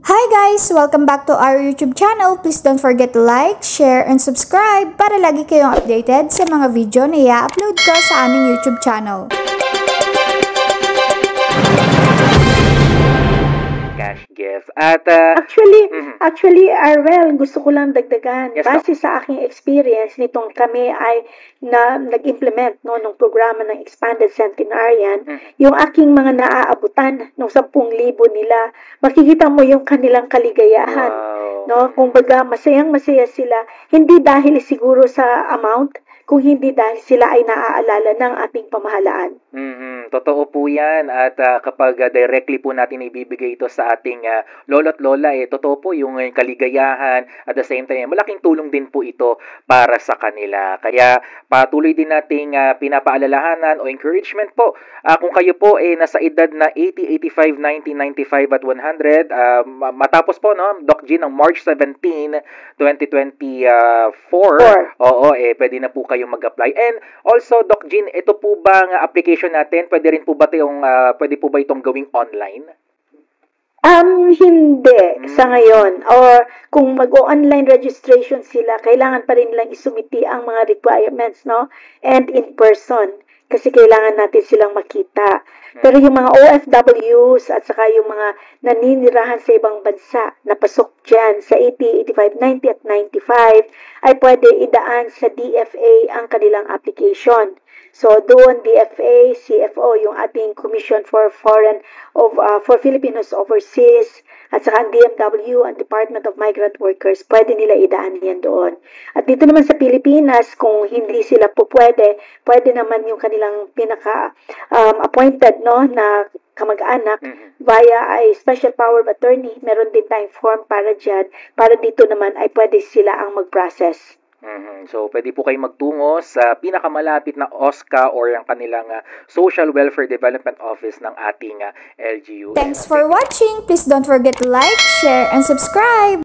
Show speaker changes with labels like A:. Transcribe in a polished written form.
A: Hi guys! Welcome back to our YouTube channel. Please don't forget to like, share, and subscribe para lagi kayong updated sa mga video na i-upload ko sa aming YouTube channel.
B: Cash gift. At
C: Actually, Arwel, gusto ko lang dagdagan.
B: Yes,
C: Base sa aking experience nitong kami ay nag-implement nung programa ng Expanded Centenarian, yung aking mga naaabutan ng 10,000 nila, makikita mo yung kanilang kaligayahan.
B: wow.
C: No? Kung baga, masayang-masaya sila, hindi dahil siguro sa amount, kung hindi dahil sila ay naaalala ng ating pamahalaan.
B: Totoo po yan. At kapag directly po natin ibibigay ito sa ating lolo't lola, totoo po yung kaligayahan. At the same time, malaking tulong din po ito para sa kanila. Kaya patuloy din nating pinapaalalahanan o encouragement po. Kung kayo po nasa edad na 80, 85, 90, 95 at 100, matapos po, no, Doc Jean, ng March 17, 2024, pwede na po kayong mag-apply. And also, Doc Jean, ito po bang application natin, pwede rin po ba itong gawing online?
C: Hindi sa ngayon. Or kung mag-o-online registration sila, kailangan pa rin lang isumiti ang mga requirements, no? And in person. Kasi kailangan natin silang makita. Pero yung mga OFWs at saka yung mga naninirahan sa ibang bansa na pasok dyan sa 80, 85, 90 at 95 ay pwede idaan sa DFA ang kanilang application. So doon DFA, CFO, yung ating Commission for Filipinos Overseas, at saka ang DMW, ang Department of Migrant Workers, pwede nila idaan yan doon. At dito naman sa Pilipinas, kung hindi sila po pwede naman yung kanilang pinaka-appointed na kamag-anak via ay special power of attorney. Meron din tayong form para dyan, para dito naman ay pwede sila ang mag-process.
B: So, pwede po kayo magtungo sa pinakamalapit na OSCA or ang kanilang Social Welfare Development Office ng ating LGU.
A: Thanks for watching! Please don't forget to like, share, and subscribe!